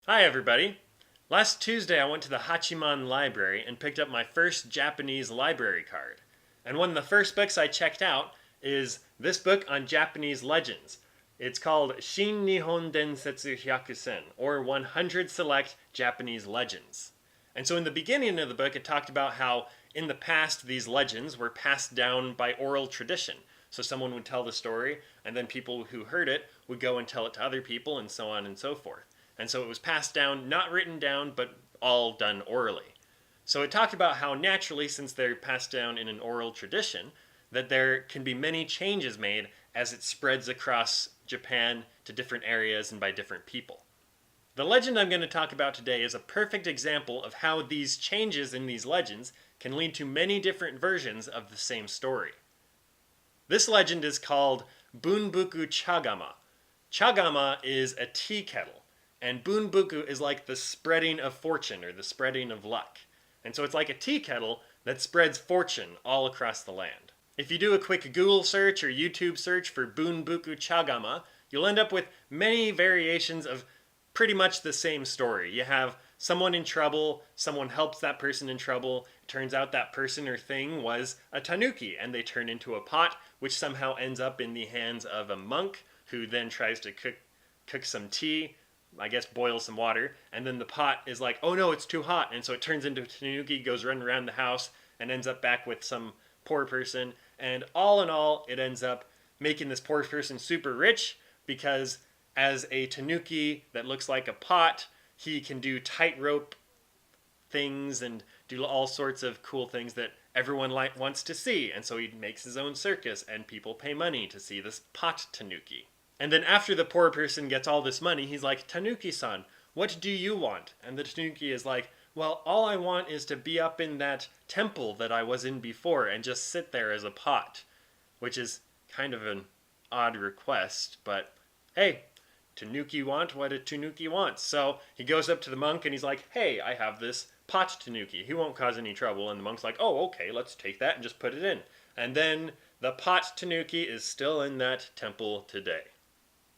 Hi everybody! Last Tuesday I went to the Hachiman Library and picked up my first Japanese library card. And one of the first books I checked out is this book on Japanese legends. It's called Shin Nihon Densetsu Hyakusen, or 100 Select Japanese Legends. And so in the beginning of the book it talked about how in the past these legends were passed down by oral tradition. So someone would tell the story, and then people who heard it would go and tell it to other people, and so on and so forth. And so it was passed down, not written down, but all done orally. So it talked about how naturally, since they're passed down in an oral tradition, that there can be many changes made as it spreads across Japan to different areas and by different people. The legend I'm going to talk about today is a perfect example of how these changes in these legends can lead to many different versions of the same story. This legend is called Bunbuku Chagama. Chagama is a tea kettle, and Bunbuku is like the spreading of fortune or the spreading of luck. And so it's like a tea kettle that spreads fortune all across the land. If you do a quick Google search or YouTube search for Bunbuku Chagama, you'll end up with many variations of pretty much the same story. You have someone in trouble, someone helps that person in trouble. It turns out that person or thing was a tanooki, and they turn into a pot, which somehow ends up in the hands of a monk who then tries to cook some tea, I guess boil some water, and then the pot is like, oh no, it's too hot, and so it turns into a tanuki, goes running around the house, and ends up back with some poor person, and all in all, it ends up making this poor person super rich, because as a tanuki that looks like a pot, he can do tightrope things and do all sorts of cool things that everyone wants to see, and so he makes his own circus, and people pay money to see this pot tanuki. And then after the poor person gets all this money, he's like, Tanuki-san, what do you want? And the tanuki is like, well, all I want is to be up in that temple that I was in before and just sit there as a pot. Which is kind of an odd request, but hey, tanuki want what a tanuki wants. So he goes up to the monk and he's like, hey, I have this pot tanuki. He won't cause any trouble. And the monk's like, oh, okay, let's take that and just put it in. And then the pot tanuki is still in that temple today.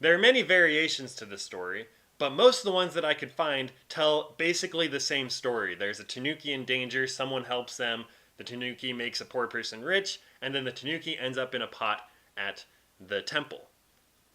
There are many variations to this story, but most of the ones that I could find tell basically the same story. There's a tanuki in danger, someone helps them, the tanuki makes a poor person rich, and then the tanuki ends up in a pot at the temple.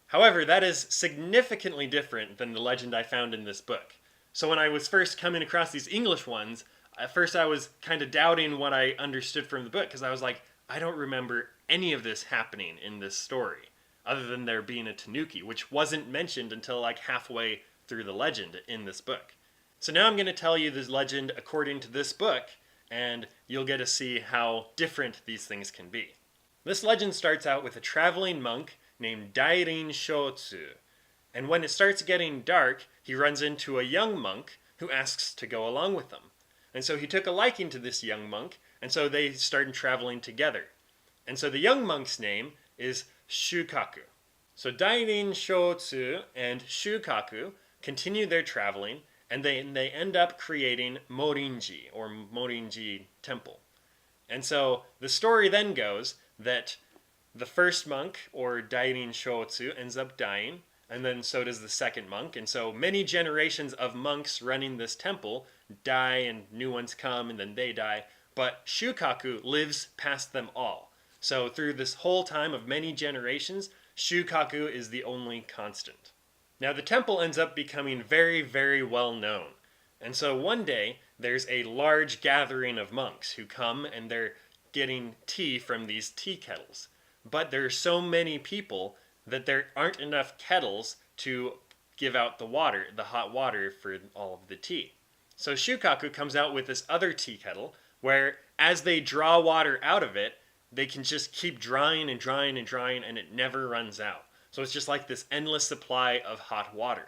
However, that is significantly different than the legend I found in this book. So when I was first coming across these English ones, at first I was kind of doubting what I understood from the book, because I was like, I don't remember any of this happening in this story, other than there being a tanuki, which wasn't mentioned until like halfway through the legend in this book. So now I'm going to tell you this legend according to this book, and you'll get to see how different these things can be. This legend starts out with a traveling monk named Dairin Shotsu, and when it starts getting dark, he runs into a young monk who asks to go along with them. And so he took a liking to this young monk, and so they started traveling together. And so the young monk's name is Shukaku. So Dairin Shotsu and Shukaku continue their traveling, and they end up creating Morin-ji, or Morin-ji Temple. And so the story then goes that the first monk, or Dairin Shotsu, ends up dying, and then so does the second monk. And so many generations of monks running this temple die, and new ones come, and then they die. But Shukaku lives past them all. So through this whole time of many generations, Shukaku is the only constant. Now the temple ends up becoming very, very well known. And so one day, there's a large gathering of monks who come and they're getting tea from these tea kettles. But there are so many people that there aren't enough kettles to give out the water, the hot water for all of the tea. So Shukaku comes out with this other tea kettle where as they draw water out of it, they can just keep drying and drying and drying, and it never runs out. So it's just like this endless supply of hot water.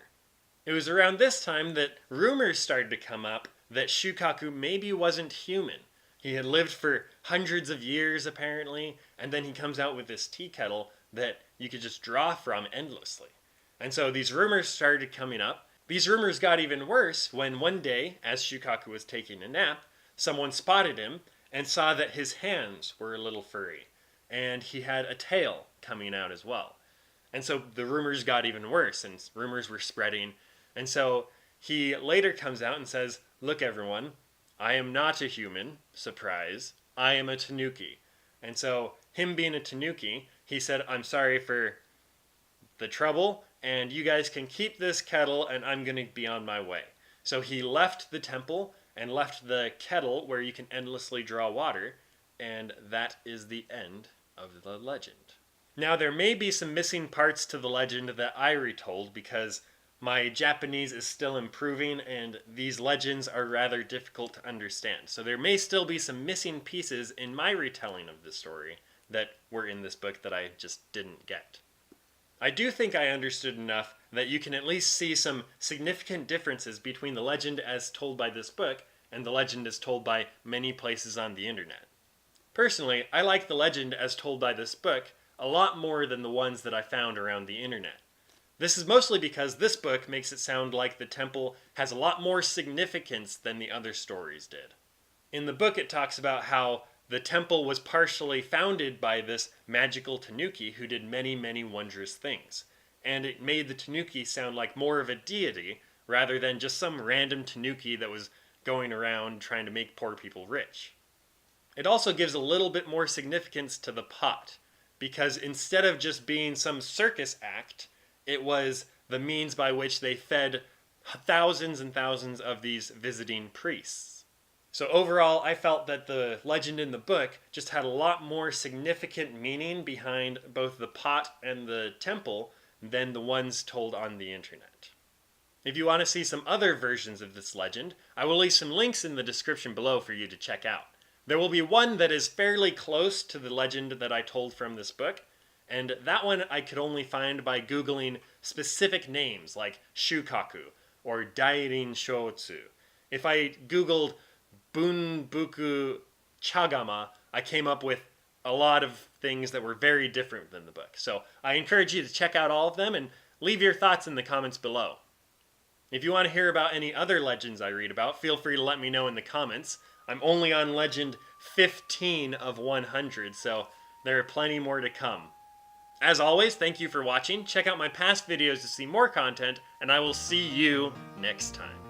It was around this time that rumors started to come up that Shukaku maybe wasn't human. He had lived for hundreds of years apparently, and then he comes out with this tea kettle that you could just draw from endlessly. And so these rumors started coming up. These rumors got even worse when one day, as Shukaku was taking a nap, someone spotted him and saw that his hands were a little furry, and he had a tail coming out as well. And so the rumors got even worse, and rumors were spreading, and so he later comes out and says, "Look, everyone, I am not a human. Surprise. I am a tanooki." And so, him being a tanooki, he said, "I'm sorry for the trouble, and you guys can keep this kettle, and I'm going to be on my way." So he left the temple and left the kettle where you can endlessly draw water, and that is the end of the legend. Now, there may be some missing parts to the legend that I retold because my Japanese is still improving and these legends are rather difficult to understand. So there may still be some missing pieces in my retelling of the story that were in this book that I just didn't get. I do think I understood enough that you can at least see some significant differences between the legend as told by this book and the legend as told by many places on the internet. Personally, I like the legend as told by this book a lot more than the ones that I found around the internet. This is mostly because this book makes it sound like the temple has a lot more significance than the other stories did. In the book it talks about how the temple was partially founded by this magical tanooki who did many, many wondrous things. And it made the tanooki sound like more of a deity rather than just some random tanooki that was going around trying to make poor people rich. It also gives a little bit more significance to the pot, because instead of just being some circus act, it was the means by which they fed thousands and thousands of these visiting priests. So overall, I felt that the legend in the book just had a lot more significant meaning behind both the pot and the temple than the ones told on the internet. If you want to see some other versions of this legend, I will leave some links in the description below for you to check out. There will be one that is fairly close to the legend that I told from this book, and that one I could only find by Googling specific names like Shukaku or Dairin Shotsu. If I Googled Bunbuku Chagama, I came up with a lot of things that were very different than the book. So I encourage you to check out all of them and leave your thoughts in the comments below. If you want to hear about any other legends I read about, feel free to let me know in the comments. I'm only on legend 15 of 100, so there are plenty more to come. As always, thank you for watching. Check out my past videos to see more content, and I will see you next time.